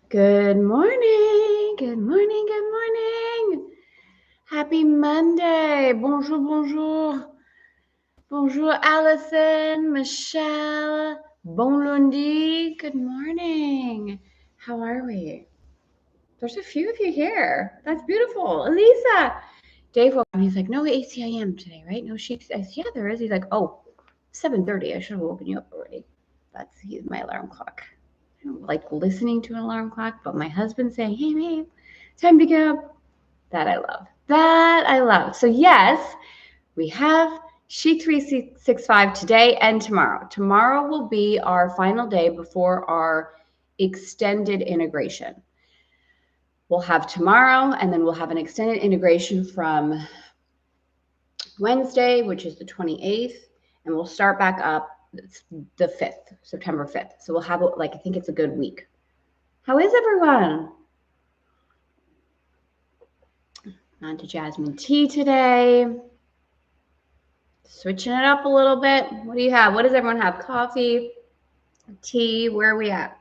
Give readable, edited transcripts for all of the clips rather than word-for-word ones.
Good morning. Good morning. Good morning. Happy Monday. Bonjour, bonjour. Bonjour, Allison, Michelle. Bon lundi. Good morning. How are we? There's a few of you here. That's beautiful. Elisa. Dave woke up and he's like, no ACIM today, right? No Chic. I said, yeah, there is. He's like, oh, 7:30. I should have woken you up already. He's my alarm clock. I don't like listening to an alarm clock, but my husband saying, hey, babe, time to get up. That I love. That I love. So, yes, we have Chic 365 today and tomorrow. Tomorrow will be our final day before our extended integration. We'll have tomorrow, and then we'll have an extended integration from Wednesday, which is the 28th, and we'll start back up the 5th, September 5th. So we'll have, I think it's a good week. How is everyone? On to jasmine tea today. Switching it up a little bit. What do you have? What does everyone have? Coffee, tea? Where are we at?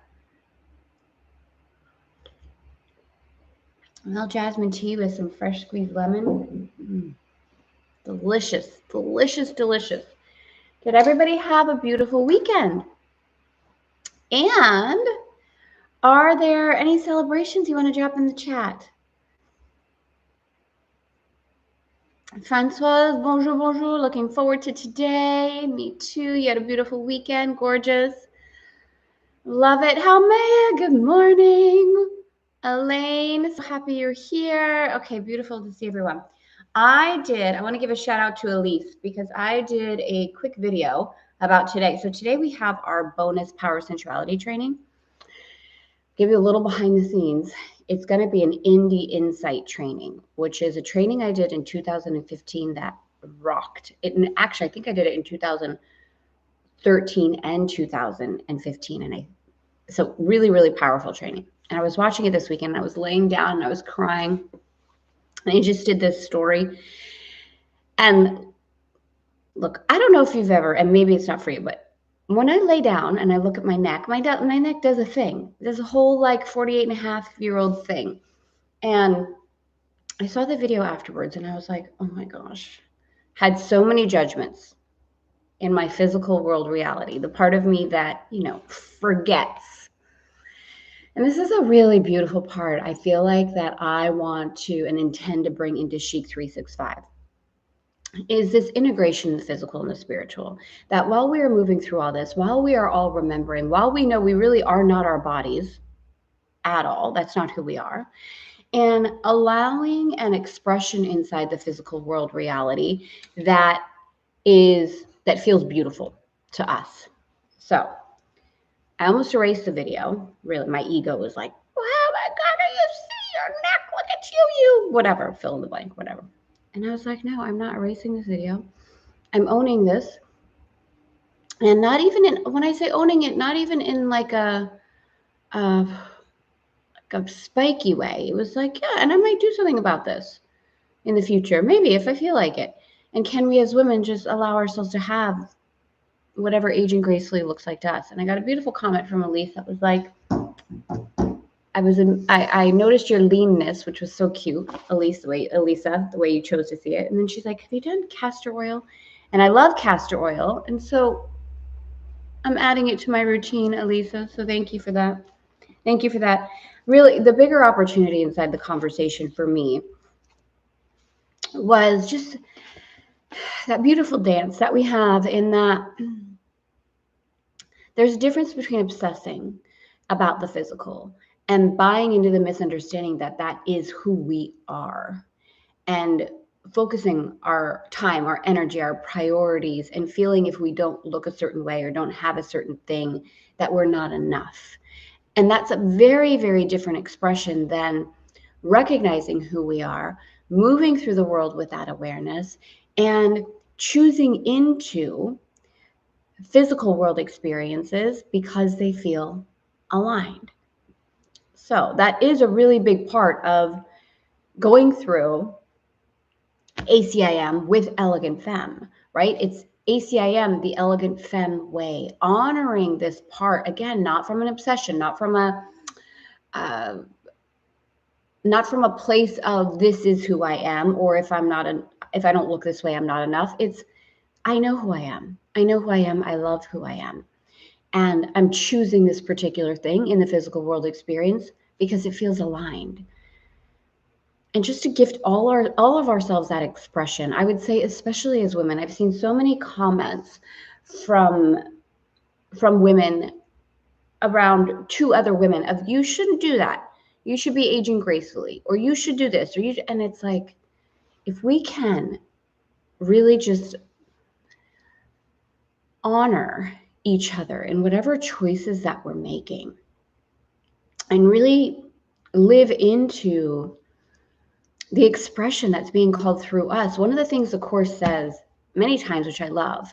Well, jasmine tea with some fresh squeezed lemon. Delicious, delicious, delicious. Did everybody have a beautiful weekend? And are there any celebrations you want to drop in the chat? Francoise, bonjour, bonjour. Looking forward to today. Me too. You had a beautiful weekend. Gorgeous. Love it. Helmea, good morning. Elaine, so happy you're here. Okay, beautiful to see everyone. I want to give a shout out to Elise because I did a quick video about today. So today we have our bonus power sensuality training. Give you a little behind the scenes. It's going to be an indie insight training, which is a training I did in 2015 that rocked. And actually, I think I did it in 2013 and 2015. So really, really powerful training. And I was watching it this weekend, and I was laying down and I was crying. And I just did this story. And look, I don't know if you've ever, and maybe it's not for you, but when I lay down and I look at my neck does a thing. It does a whole 48-and-a-half-year-old thing. And I saw the video afterwards and I was like, oh my gosh, had so many judgments in my physical world reality, the part of me that, forgets. And this is a really beautiful part. I feel like that I want to and intend to bring into Chic 365. Is this integration of the physical and the spiritual, that while we are moving through all this, while we are all remembering, while we know we really are not our bodies at all, that's not who we are, and allowing an expression inside the physical world reality that feels beautiful to us. So I almost erased the video. Really, my ego was like, oh my God, are you see your neck? Look at you, whatever, fill in the blank, whatever. And I was like, no, I'm not erasing this video. I'm owning this. And not even when I say owning it, not even in like a spiky way. It was like, yeah, and I might do something about this in the future, maybe if I feel like it. And can we as women just allow ourselves to have whatever aging gracefully looks like to us? And I got a beautiful comment from Elise that was like, I noticed your leanness, which was so cute, Elisa, the way you chose to see it. And then she's like, have you done castor oil? And I love castor oil. And so I'm adding it to my routine, Elisa. So thank you for that. Thank you for that. Really, the bigger opportunity inside the conversation for me was just that beautiful dance that we have, in that there's a difference between obsessing about the physical and buying into the misunderstanding that that is who we are, and focusing our time, our energy, our priorities, and feeling if we don't look a certain way or don't have a certain thing that we're not enough. And that's a very, very different expression than recognizing who we are, moving through the world with that awareness, and choosing into physical world experiences because they feel aligned. So that is a really big part of going through ACIM with Elegant Femme, right? It's ACIM, the Elegant Femme way, honoring this part, again, not from an obsession, not from a not from a place of this is who I am, or if I don't look this way, I'm not enough. It's, I know who I am. I know who I am. I love who I am. And I'm choosing this particular thing in the physical world experience because it feels aligned. And just to gift all of ourselves that expression, I would say, especially as women, I've seen so many comments from women around two other women of, you shouldn't do that. You should be aging gracefully, or you should do this, and it's like, if we can really just honor each other in whatever choices that we're making and really live into the expression that's being called through us. One of the things the Course says many times, which I love,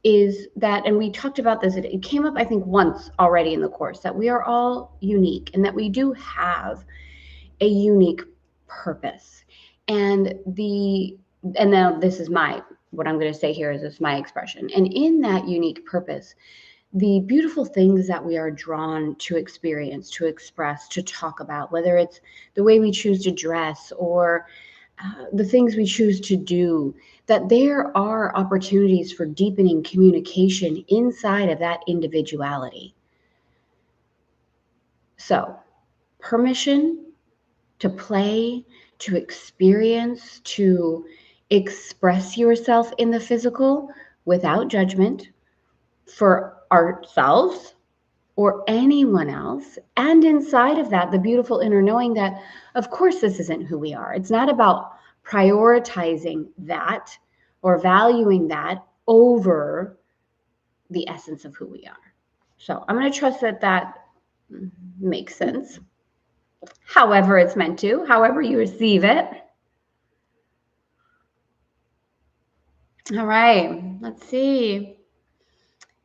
is that, and we talked about this, it came up, I think, once already in the Course, that we are all unique and that we do have a unique purpose. And now this is what I'm going to say here is it's my expression. And in that unique purpose, the beautiful things that we are drawn to experience, to express, to talk about, whether it's the way we choose to dress or the things we choose to do, that there are opportunities for deepening communication inside of that individuality. So, permission to play, to experience, to express yourself in the physical without judgment for ourselves or anyone else. And inside of that, the beautiful inner knowing that, of course, this isn't who we are. It's not about prioritizing that or valuing that over the essence of who we are. So I'm going to trust that makes sense. However it's meant to, however you receive it. All right, let's see.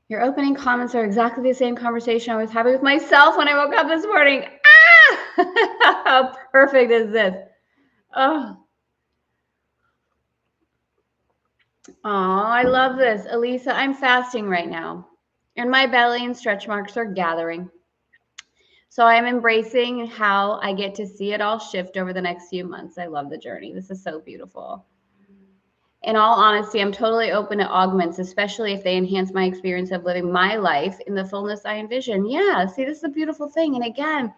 Your opening comments are exactly the same conversation I was having with myself when I woke up this morning. Ah! How perfect is this? Oh, I love this. Elisa, I'm fasting right now, and my belly and stretch marks are gathering. So I'm embracing how I get to see it all shift over the next few months. I love the journey. This is so beautiful. In all honesty, I'm totally open to augments, especially if they enhance my experience of living my life in the fullness I envision. Yeah, see, this is a beautiful thing. And again,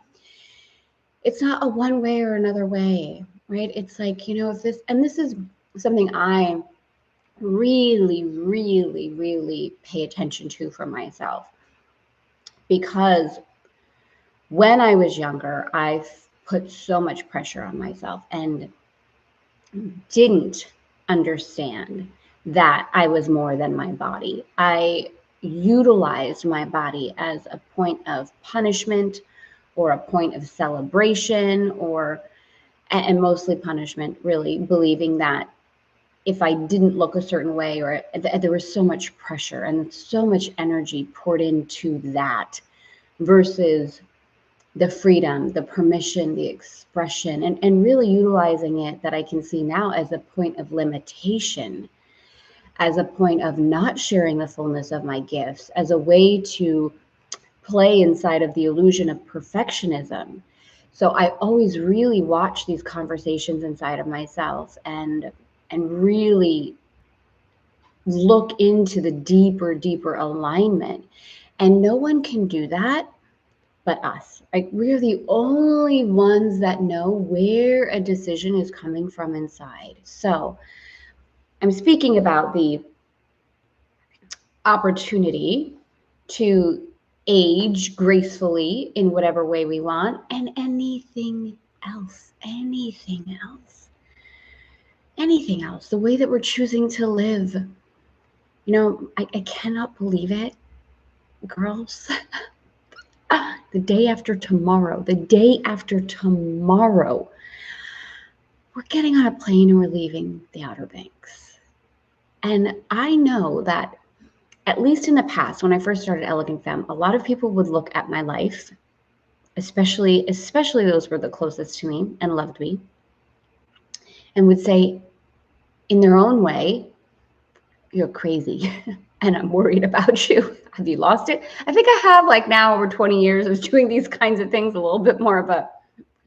it's not a one way or another way, right? It's like, if this is something I really, really, really pay attention to for myself. Because when I was younger, I put so much pressure on myself and didn't understand that I was more than my body. I utilized my body as a point of punishment or a point of celebration, and mostly punishment, really, believing that if I didn't look a certain way, or there was so much pressure and so much energy poured into that versus the freedom, the permission, the expression, and really utilizing it, that I can see now as a point of limitation, as a point of not sharing the fullness of my gifts, as a way to play inside of the illusion of perfectionism. So I always really watch these conversations inside of myself and really look into the deeper alignment. And no one can do that but us. Like, we're the only ones that know where a decision is coming from inside. So I'm speaking about the opportunity to age gracefully in whatever way we want, and anything else, the way that we're choosing to live. I cannot believe it, girls. The day after tomorrow, we're getting on a plane and we're leaving the Outer Banks. And I know that, at least in the past, when I first started Elegant Femme, a lot of people would look at my life, especially those who were the closest to me and loved me, and would say, in their own way, you're crazy. and I'm worried about you. Have you lost it? I think I have, like, now over 20 years of doing these kinds of things, a little bit more of a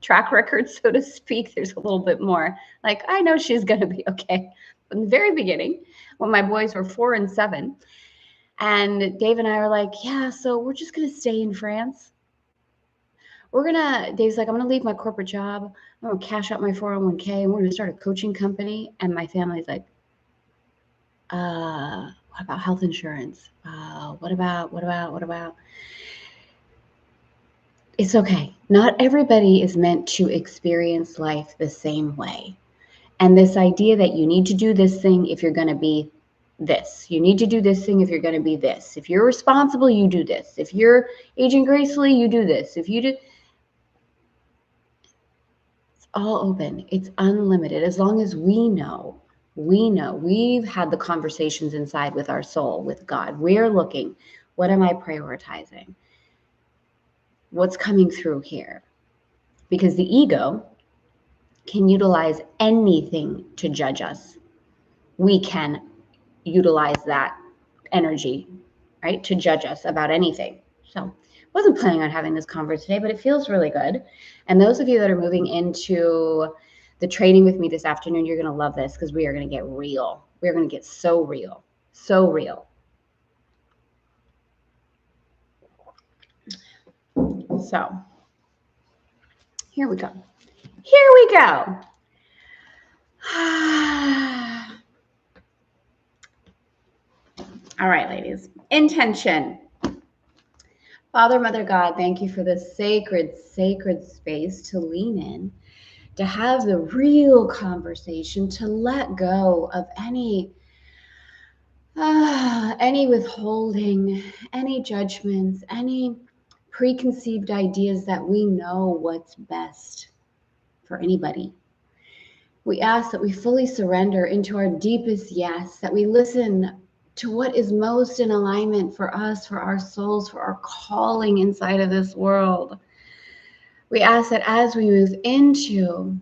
track record, so to speak. There's a little bit more, like, I know she's going to be okay. From the very beginning, when my boys were 4 and 7, and Dave and I are like, yeah, so we're just going to stay in France. Dave's like, I'm going to leave my corporate job. I'm going to cash out my 401k and we're going to start a coaching company. And my family's like, what about health insurance? What about? It's okay. Not everybody is meant to experience life the same way. And this idea that you need to do this thing if you're going to be this. You need to do this thing if you're going to be this. If you're responsible, you do this. If you're aging gracefully, you do this. If you do, it's all open. It's unlimited. As long as we know we've had the conversations inside with our soul, with God. We're looking, what am I prioritizing? What's coming through here? Because the ego can utilize anything to judge us. We can utilize that energy, right, to judge us about anything. So wasn't planning on having this conference today, but it feels really good. And those of you that are moving into the training with me this afternoon, you're going to love this because we are going to get real. We're going to get so real, so real. So here we go. Here we go. All right, ladies. Intention. Father, Mother, God, thank you for this sacred, sacred space to lean in, to have the real conversation, to let go of any withholding, any judgments, any preconceived ideas that we know what's best for anybody. We ask that we fully surrender into our deepest yes, that we listen to what is most in alignment for us, for our souls, for our calling inside of this world. We ask that as we move into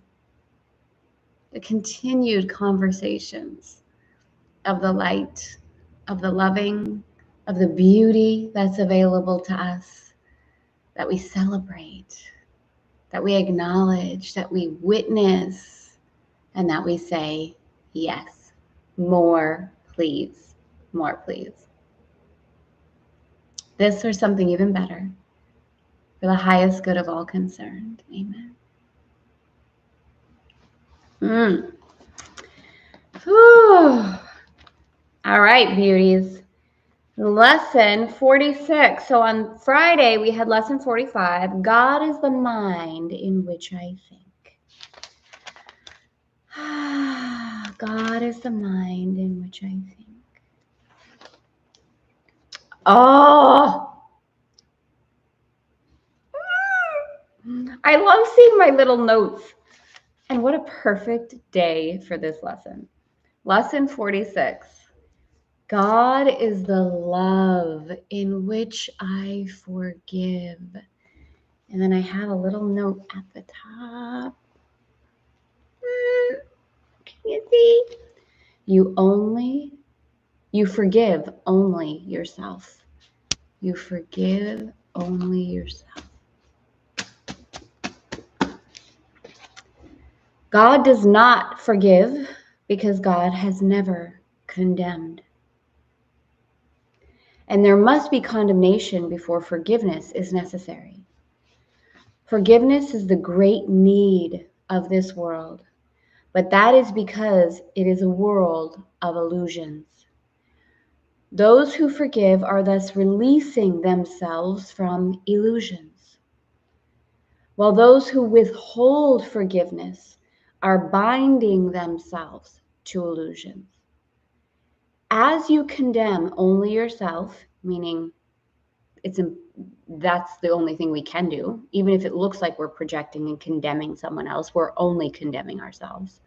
the continued conversations of the light, of the loving, of the beauty that's available to us, that we celebrate, that we acknowledge, that we witness, and that we say, yes, more, please, more, please. This or something even better, for the highest good of all concerned. Amen. All right, beauties. Lesson 46. So on Friday, we had lesson 45. God is the mind in which I think. God is the mind in which I think. Oh, I love seeing my little notes. And what a perfect day for this lesson. Lesson 46. God is the love in which I forgive. And then I have a little note at the top. Can you see? You forgive only yourself. You forgive only yourself. God does not forgive because God has never condemned. And there must be condemnation before forgiveness is necessary. Forgiveness is the great need of this world, but that is because it is a world of illusions. Those who forgive are thus releasing themselves from illusions, while those who withhold forgiveness are binding themselves to illusions. As you condemn only yourself, meaning that's the only thing we can do, even if it looks like we're projecting and condemning someone else, we're only condemning ourselves.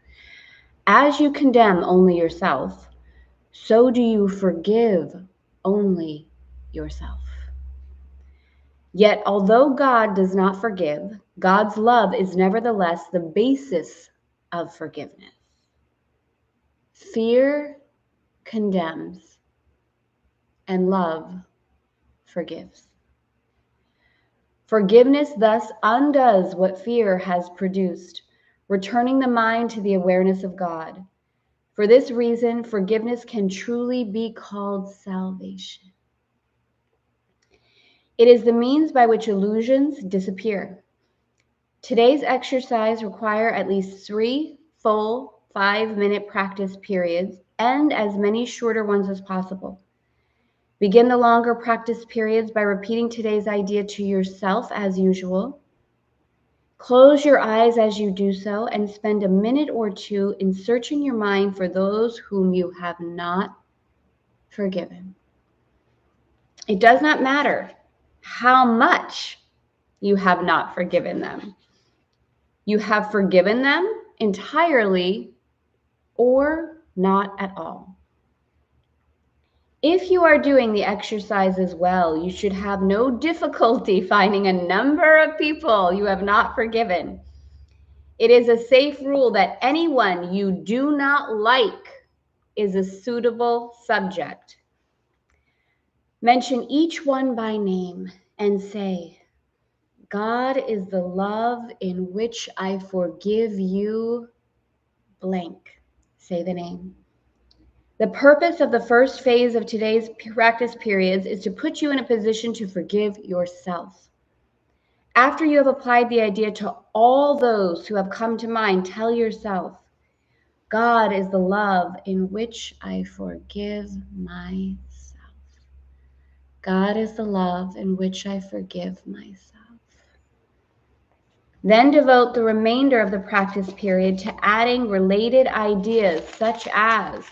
As you condemn only yourself, so do you forgive only yourself. Yet, although God does not forgive, God's love is nevertheless the basis of forgiveness. Fear condemns. and love forgives. Forgiveness thus undoes what fear has produced, returning the mind to the awareness of God. For this reason, forgiveness can truly be called salvation. It is the means by which illusions disappear. Today's exercise requires at least 3 full 5-minute practice periods and as many shorter ones as possible. Begin the longer practice periods by repeating today's idea to yourself as usual. Close your eyes as you do so and spend a minute or two in searching your mind for those whom you have not forgiven. It does not matter how much you have not forgiven them. You have forgiven them entirely or not at all. If you are doing the exercises well, you should have no difficulty finding a number of people you have not forgiven. It is a safe rule that anyone you do not like is a suitable subject. Mention each one by name and say, God is the love in which I forgive you, blank. Say the name. The purpose of the first phase of today's practice periods is to put you in a position to forgive yourself. After you have applied the idea to all those who have come to mind, tell yourself, God is the love in which I forgive myself. God is the love in which I forgive myself. Then devote the remainder of the practice period to adding related ideas such as,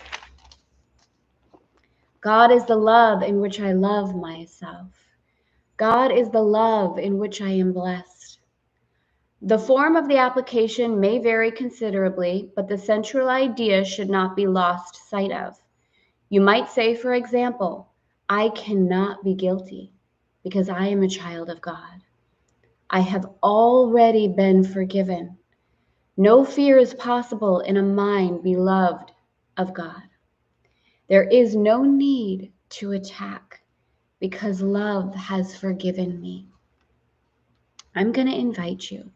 God is the love in which I love myself. God is the love in which I am blessed. The form of the application may vary considerably, but the central idea should not be lost sight of. You might say, for example, I cannot be guilty because I am a child of God. I have already been forgiven. No fear is possible in a mind beloved of God. There is no need to attack because love has forgiven me. I'm going to invite you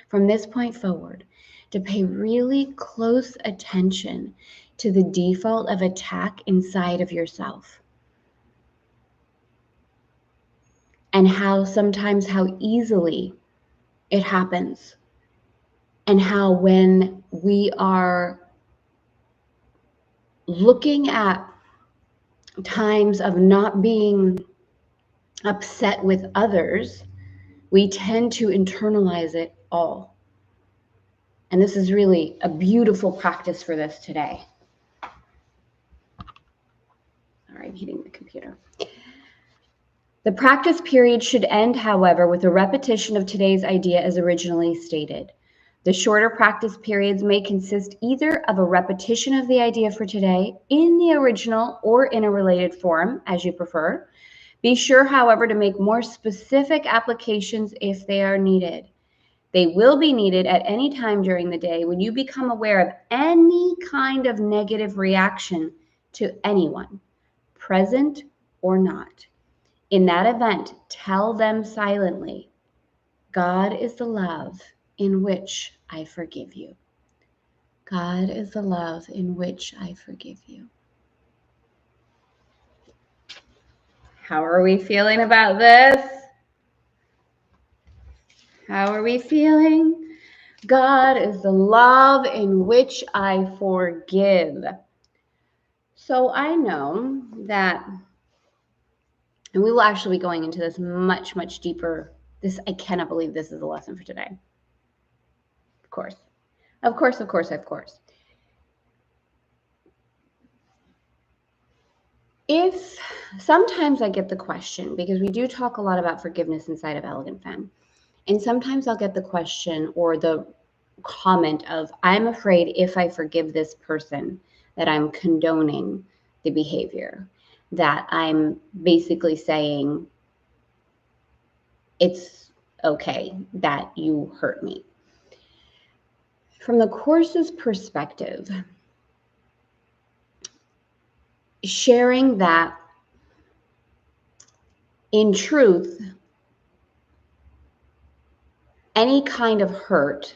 from this point forward to pay really close attention to the default of attack inside of yourself and how easily it happens, and how when we are looking at times of not being upset with others, we tend to internalize it all. And this is really a beautiful practice for this today. Sorry, I'm hitting the computer. The practice period should end, however, with a repetition of today's idea as originally stated. The shorter practice periods may consist either of a repetition of the idea for today in the original or in a related form, as you prefer. Be sure, however, to make more specific applications if they are needed. They will be needed at any time during the day when you become aware of any kind of negative reaction to anyone, present or not. In that event, tell them silently, God is the love in which I forgive you. God is the love in which I forgive you. How are we feeling about this? How are we feeling? God is the love in which I forgive. So I know that, and we will actually be going into this much, much deeper. I cannot believe this is a lesson for today. Of course. Of course, of course, of course. If sometimes I get the question, because we do talk a lot about forgiveness inside of Elegant Femme, and sometimes I'll get the question or the comment of, I'm afraid if I forgive this person that I'm condoning the behavior, that I'm basically saying it's okay that you hurt me. From the Course's perspective, sharing that In truth, any kind of hurt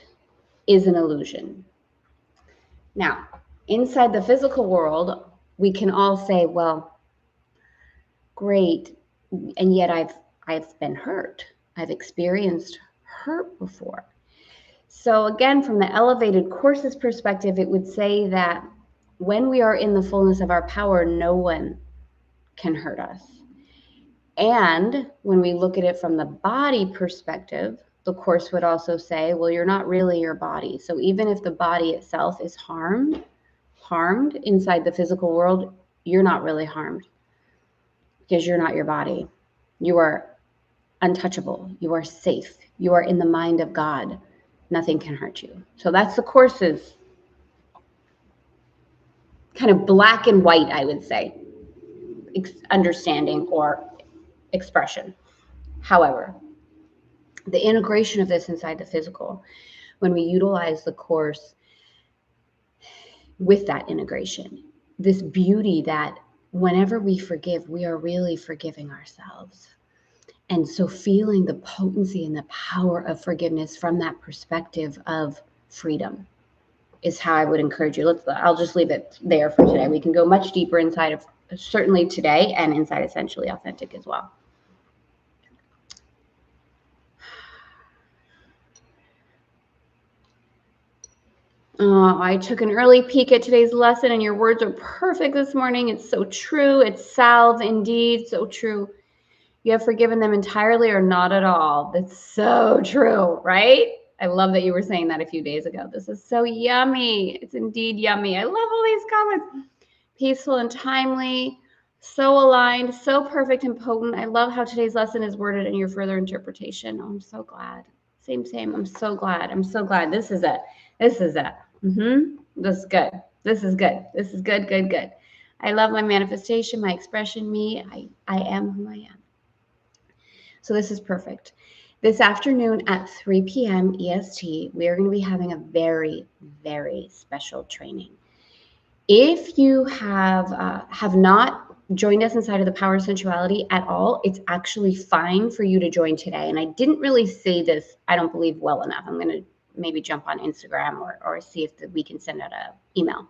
is an illusion. Now, inside the physical world, we can all say, well, great, and yet I've been hurt. I've experienced hurt before. So again, from the elevated course's perspective, it would say that when we are in the fullness of our power, no one can hurt us. And when we look at it from the body perspective, the course would also say, well, you're not really your body. So even if the body itself is harmed inside the physical world, you're not really harmed because you're not your body. You are untouchable. You are safe. You are in the mind of God. Nothing can hurt you. So that's the course's kind of black and white, I would say, understanding or expression. However, the integration of this inside the physical, when we utilize the course with that integration, this beauty that whenever we forgive, we are really forgiving ourselves. And so feeling the potency and the power of forgiveness from that perspective of freedom is how I would encourage you. I'll just leave it there for today. We can go much deeper inside of certainly today and inside Essentially Authentic as well. I took an early peek at today's lesson and your words are perfect this morning. It's so true. It's salve indeed. So true. You have forgiven them entirely or not at all. That's so true, right? I love that you were saying that a few days ago. This is so yummy. It's indeed yummy. I love all these comments. Peaceful and timely, so aligned, so perfect and potent. I love how today's lesson is worded in your further interpretation. Oh, I'm so glad. Same. I'm so glad. This is it. This is it. This is good. This is good. This is good, good, good. I love my manifestation, my expression, me. I am who I am. So this is perfect. This afternoon at 3 p.m. EST, we are going to be having a very, very special training. If you have not joined us inside of the Power of Sensuality at all, it's actually fine for you to join today. And I didn't really say this, I don't believe, well enough. I'm going to maybe jump on Instagram or see if we can send out an email.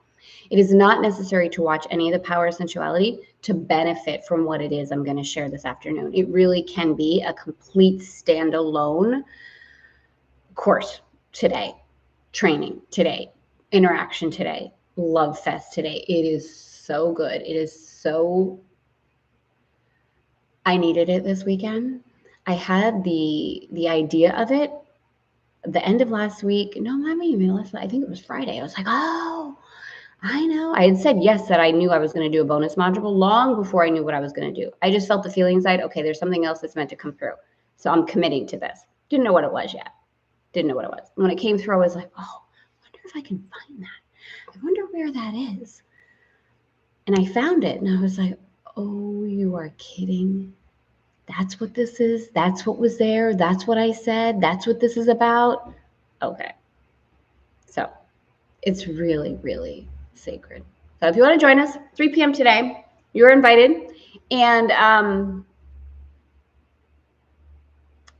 It is not necessary to watch any of the Power of Sensuality to benefit from what it is I'm going to share this afternoon. It really can be a complete standalone course today, training today, interaction today, love fest today. It is so good. It is so, I needed it this weekend. I had the idea of it the end of last week. No, not even last night. I think it was Friday. I was like, oh, I know. I had said yes, that I knew I was going to do a bonus module long before I knew what I was going to do. I just felt the feeling inside, okay, there's something else that's meant to come through. So I'm committing to this. Didn't know what it was yet. Didn't know what it was. When it came through, I was like, oh, I wonder if I can find that. I wonder where that is. And I found it and I was like, oh, you are kidding. That's what this is. That's what was there. That's what I said. That's what this is about. Okay. So it's really, really sacred. So if you want to join us, 3 p.m. today, you're invited. And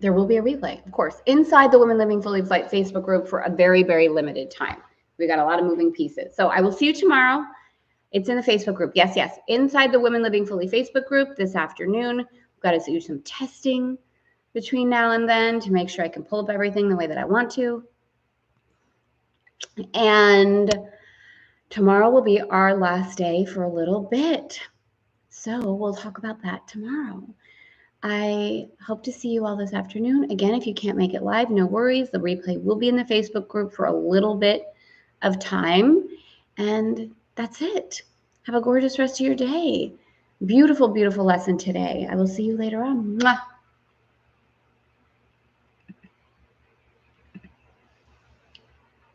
there will be a replay, of course, inside the Women Living Fully Flight Facebook group for a very, very limited time. We got a lot of moving pieces. So I will see you tomorrow. It's in the Facebook group. Yes. Inside the Women Living Fully Facebook group this afternoon. We've got to do some testing between now and then to make sure I can pull up everything the way that I want to. And tomorrow will be our last day for a little bit. So we'll talk about that tomorrow. I hope to see you all this afternoon. Again, if you can't make it live, no worries. The replay will be in the Facebook group for a little bit of time. And that's it. Have a gorgeous rest of your day. Beautiful, beautiful lesson today. I will see you later on. Mwah.